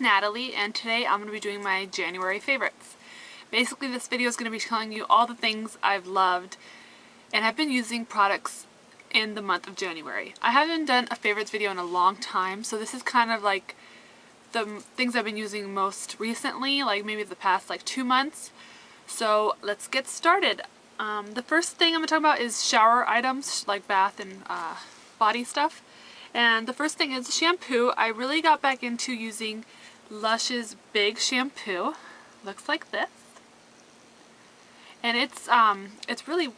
Natalie, and today I'm going to be doing my January favorites. Basically, this video is going to be telling you all the things I've loved and have been using products in the month of January. I haven't done a favorites video in a long time, so this is kind of like the things I've been using most recently, like maybe the past 2 months. So let's get started. The first thing I'm going to talk about is shower items, like bath and body stuff. And the first thing is shampoo. I really got back into using LUSH's Big Shampoo. Looks like this. And it's really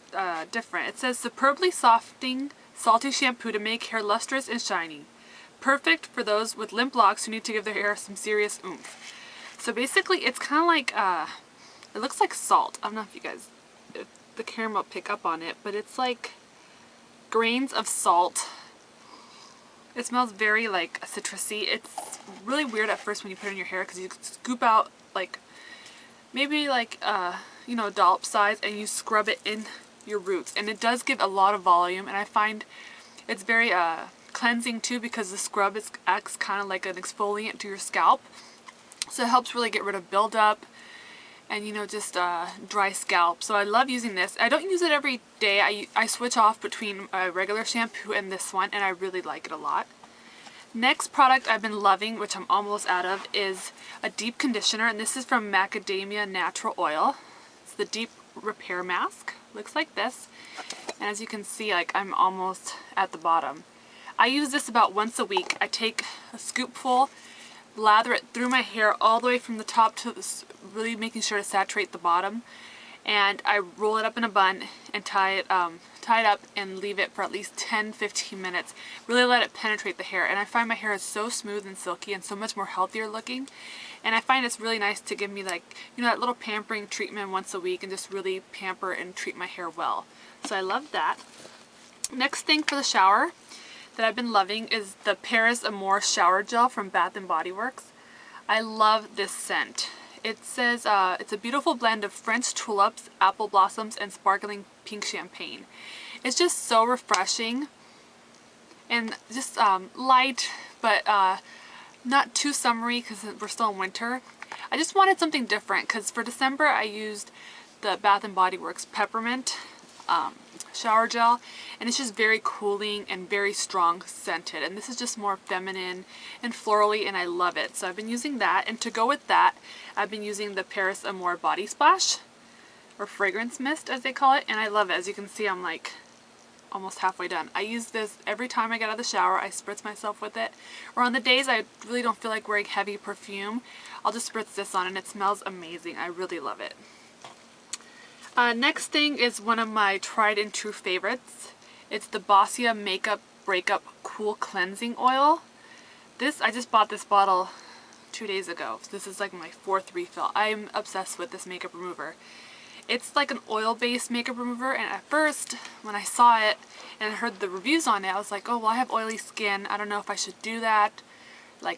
different. It says superbly softening salty shampoo to make hair lustrous and shiny. Perfect for those with limp locks who need to give their hair some serious oomph. So basically it's kind of like, it looks like salt. I don't know if you guys, if the camera will pick up on it, but it's like grains of salt. It smells very like citrusy. It's really weird at first when you put it in your hair because you scoop out maybe you know, dollop size, and you scrub it in your roots, and it does give a lot of volume, and I find it's very cleansing too because the scrub acts kind of like an exfoliant to your scalp, so it helps really get rid of buildup and, you know, just dry scalp. So I love using this. I don't use it every day. I switch off between a regular shampoo and this one, and I really like it a lot. Next product I've been loving, which I'm almost out of, is a deep conditioner, and this is from Macadamia Natural Oil. It's the Deep Repair Mask. Looks like this, and as you can see, I'm almost at the bottom. I use this about once a week. I take a scoopful, lather it through my hair all the way from the top to this, really making sure to saturate the bottom, and I roll it up in a bun and tie it up and leave it for at least 10-15 minutes. Really let it penetrate the hair, and I find my hair is so smooth and silky and so much more healthier looking, and I find it's really nice to give me, you know, that little pampering treatment once a week and just really pamper and treat my hair well. So I love that. Next thing for the shower that I've been loving is the Amour shower gel from Bath & Body Works. I love this scent. It says it's a beautiful blend of French tulips, apple blossoms, and sparkling pink champagne. It's just so refreshing and just light, but not too summery because we're still in winter. I just wanted something different because for December I used the Bath & Body Works Peppermint shower gel, and it's just very cooling and very strong scented, and this is just more feminine and florally, and I love it. So I've been using that, and to go with that I've been using the Amour Body Splash, or fragrance mist as they call it, and I love it. As you can see, I'm almost halfway done. I use this every time I get out of the shower. I spritz myself with it, or on the days I really don't feel like wearing heavy perfume, I'll just spritz this on, and it smells amazing. I really love it. Next thing is one of my tried and true favorites. It's the Boscia Makeup Breakup Cool Cleansing Oil. I just bought this bottle 2 days ago. This is like my 4th refill. I'm obsessed with this makeup remover. It's like an oil-based makeup remover, and at first when I saw it and heard the reviews on it, I was like, oh well, I have oily skin. I don't know if I should do that.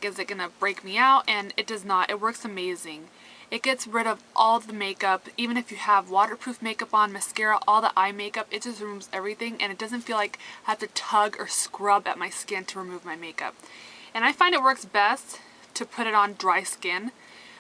Is it gonna break me out? And it does not. It works amazing. It gets rid of all the makeup, even if you have waterproof makeup on, mascara, all the eye makeup. It just removes everything, and it doesn't feel like I have to tug or scrub at my skin to remove my makeup. And I find it works best to put it on dry skin.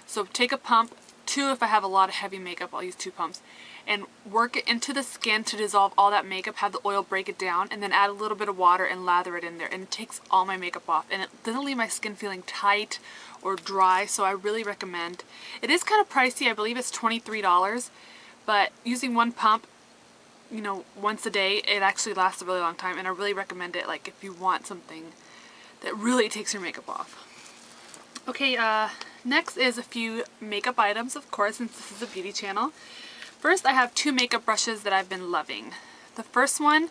So take a pump, 2 if I have a lot of heavy makeup, I'll use 2 pumps, and work it into the skin to dissolve all that makeup, have the oil break it down, and then add a little bit of water and lather it in there, and it takes all my makeup off, and it doesn't leave my skin feeling tight or dry, so I really recommend. It is kind of pricey. I believe it's $23, but using 1 pump, you know, once a day, it actually lasts a really long time, and I really recommend it if you want something that really takes your makeup off. Okay, next is a few makeup items, of course, since this is a beauty channel. First, I have 2 makeup brushes that I've been loving. The first one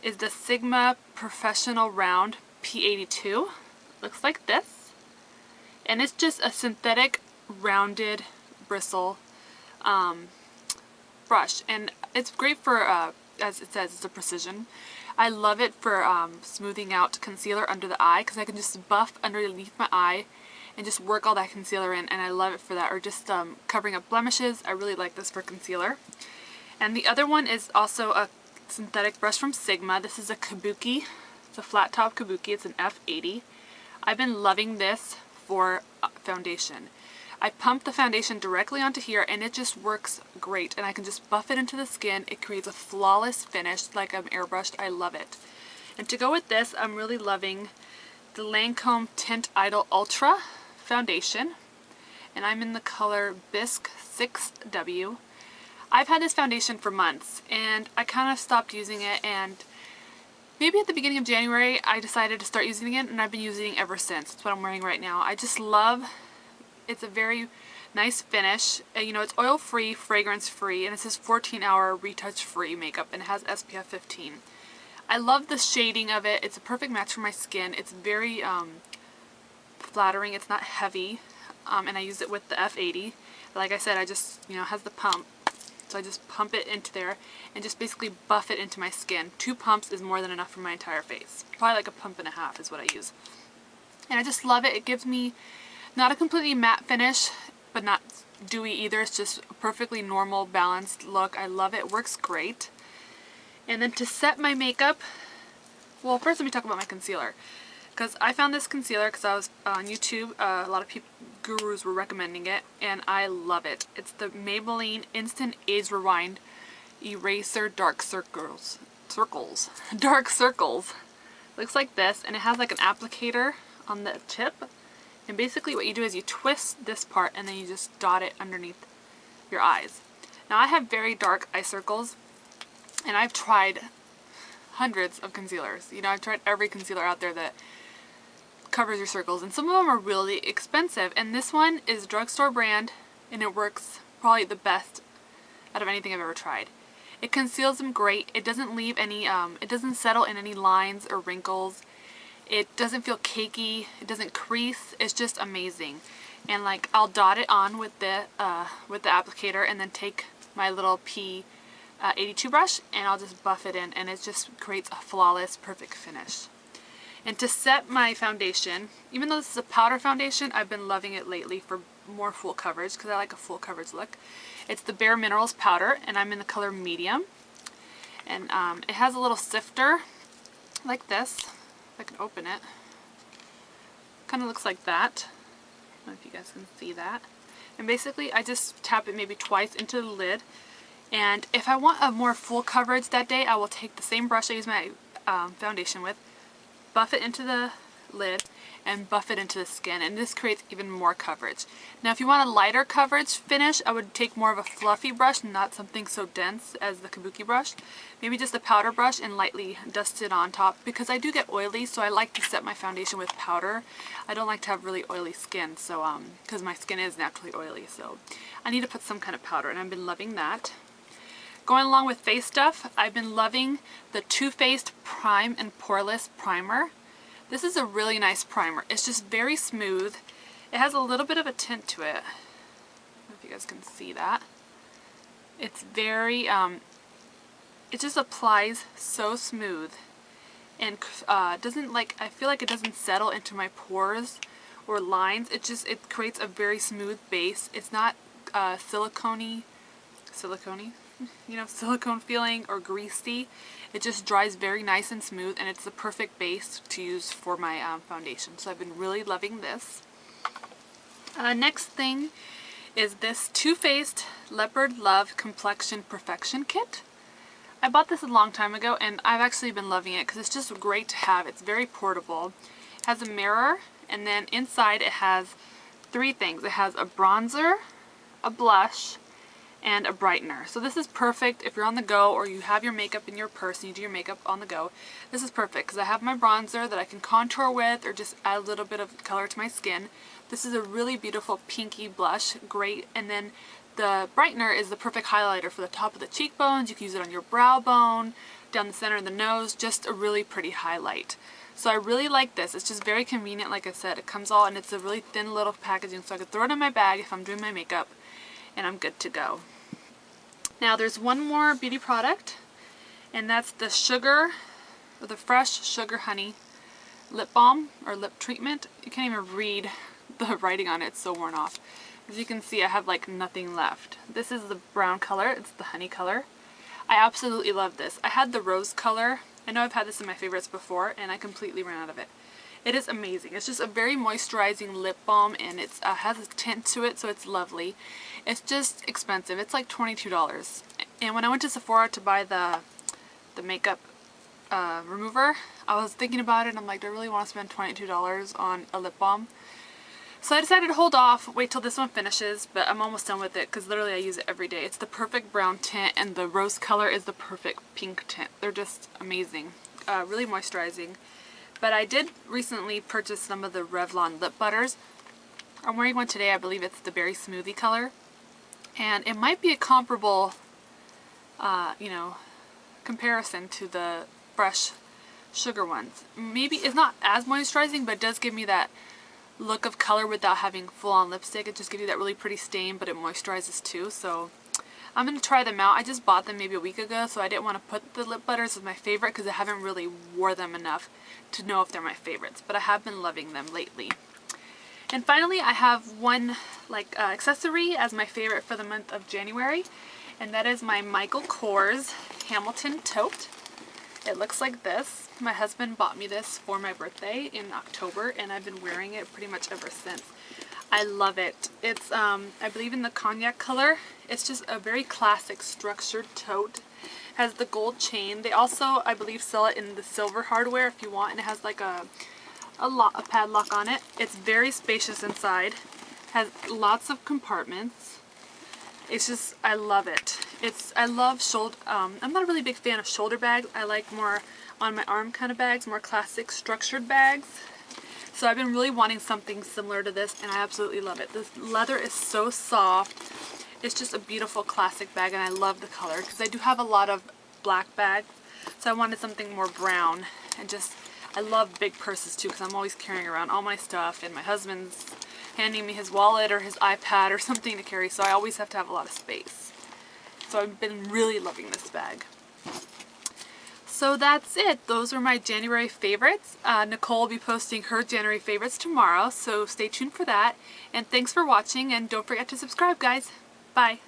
is the Sigma Professional Round P82. Looks like this. And it's just a synthetic rounded bristle brush, and it's great for, as it says, it's a precision. I love it for smoothing out concealer under the eye, because I can just buff underneath my eye and just work all that concealer in, and I love it for that. Or just covering up blemishes. I really like this for concealer. And the other one is also a synthetic brush from Sigma. This is a Kabuki. It's a flat top Kabuki. It's an F80. I've been loving this for foundation. I pump the foundation directly onto here and it just works great, and I can just buff it into the skin. It creates a flawless finish like I'm airbrushed. I love it. And to go with this, I'm really loving the Lancome Tint Idole Ultra foundation, and I'm in the color Bisque 6W. I've had this foundation for months and I kind of stopped using it, and maybe at the beginning of January I decided to start using it, and I've been using it ever since. It's what I'm wearing right now. I just love, it's a very nice finish. You know, it's oil free, fragrance free, and it says 14-hour retouch free makeup, and it has SPF 15. I love the shading of it. It's a perfect match for my skin. It's very flattering. It's not heavy, and I use it with the F80. Like I said, I just, you know, it has the pump. So I just pump it into there and just basically buff it into my skin. 2 pumps is more than enough for my entire face. Probably like a pump and a half is what I use. And I just love it. It gives me not a completely matte finish, but not dewy either. It's just a perfectly normal, balanced look. I love it. It works great. And then to set my makeup, well, first let me talk about my concealer. Because I found this concealer because I was on YouTube. A lot of people, gurus, were recommending it, and I love it. It's the Maybelline Instant Age Rewind Eraser Dark Circles. Dark Circles. Looks like this, and it has like an applicator on the tip. And basically what you do is you twist this part and then you just dot it underneath your eyes. Now I have very dark eye circles, and I've tried hundreds of concealers. You know, I've tried every concealer out there that covers your circles, and some of them are really expensive, and this one is drugstore brand and it works probably the best out of anything I've ever tried. It conceals them great. It doesn't leave any, it doesn't settle in any lines or wrinkles. It doesn't feel cakey. It doesn't crease. It's just amazing. And like, I'll dot it on with the applicator and then take my little P82 brush and I'll just buff it in, and it just creates a flawless, perfect finish. And to set my foundation, even though this is a powder foundation, I've been loving it lately for more full coverage because I like a full coverage look. It's the Bare Minerals powder, and I'm in the color medium. And it has a little sifter like this. If I can open it. Kind of looks like that. I don't know if you guys can see that. And basically I just tap it maybe twice into the lid. And if I want a more full coverage that day, I will take the same brush I use my foundation with, buff it into the lid, and buff it into the skin, and this creates even more coverage. Now if you want a lighter coverage finish, I would take more of a fluffy brush, not something so dense as the Kabuki brush. Maybe just a powder brush and lightly dust it on top, because I do get oily, so I like to set my foundation with powder. I don't like to have really oily skin, so because my skin is naturally oily, so I need to put some kind of powder, and I've been loving that. Going along with face stuff, I've been loving the Too Faced Prime and Poreless Primer. This is a really nice primer. It's just very smooth. It has a little bit of a tint to it. I don't know if you guys can see that. It's very, it just applies so smooth, and doesn't, like, I feel like it doesn't settle into my pores or lines. It creates a very smooth base. It's not silicone-y, you know, silicone feeling or greasy. It just dries very nice and smooth, and it's the perfect base to use for my foundation. So I've been really loving this. Next thing is this Too Faced Leopard Love Complexion Perfection Kit. I bought this a long time ago, and I've actually been loving it because it's just great to have. It's very portable. It has a mirror, and then inside it has 3 things. It has a bronzer, a blush, and a brightener. So this is perfect if you're on the go, or you have your makeup in your purse and you do your makeup on the go. This is perfect because I have my bronzer that I can contour with or just add a little bit of color to my skin. This is a really beautiful pinky blush, great. And then the brightener is the perfect highlighter for the top of the cheekbones. You can use it on your brow bone, down the center of the nose, just a really pretty highlight. So I really like this. It's just very convenient. Like I said, it comes all, and it's a really thin little packaging, so I could throw it in my bag if I'm doing my makeup, and I'm good to go. Now there's one more beauty product, and that's the the Fresh Sugar Honey lip balm or lip treatment. You can't even read the writing on it, it's so worn off. As you can see, I have like nothing left. This is the brown color, it's the honey color. I absolutely love this. I had the rose color. I know I've had this in my favorites before, and I completely ran out of it. It is amazing. It's just a very moisturizing lip balm, and it has a tint to it, so it's lovely. It's just expensive. It's like $22. And when I went to Sephora to buy the makeup remover, I was thinking about it and I'm like, do I really want to spend $22 on a lip balm? So I decided to hold off, wait till this one finishes, but I'm almost done with it because literally I use it every day. It's the perfect brown tint and the rose color is the perfect pink tint. They're just amazing. Really moisturizing. But I did recently purchase some of the Revlon lip butters. I'm wearing one today. I believe it's the Berry Smoothie color. And it might be a comparable, you know, comparison to the Fresh Sugar ones. Maybe it's not as moisturizing, but it does give me that look of color without having full-on lipstick. It just gives you that really pretty stain, but it moisturizes too. So I'm going to try them out. I just bought them maybe a week ago, so I didn't want to put the lip butters as my favorite because I haven't really wore them enough to know if they're my favorites, but I have been loving them lately. And finally, I have one accessory as my favorite for the month of January, and that is my Michael Kors Hamilton Tote. It looks like this. My husband bought me this for my birthday in October, and I've been wearing it pretty much ever since. I love it. It's, I believe, in the cognac color. It's just a very classic structured tote. Has the gold chain. They also, I believe, sell it in the silver hardware if you want, and it has like a padlock on it. It's very spacious inside. Has lots of compartments. It's just, I love it. I love shoulder, I'm not a really big fan of shoulder bags. I like more on my arm kind of bags, more classic structured bags. So I've been really wanting something similar to this, and I absolutely love it. The leather is so soft. It's just a beautiful classic bag, and I love the color because I do have a lot of black bags. So I wanted something more brown, and just, I love big purses too because I'm always carrying around all my stuff, and my husband's handing me his wallet or his iPad or something to carry, so I always have to have a lot of space. So I've been really loving this bag. So that's it. Those are my January favorites. Nicole will be posting her January favorites tomorrow, so stay tuned for that. And thanks for watching, and don't forget to subscribe, guys. Bye.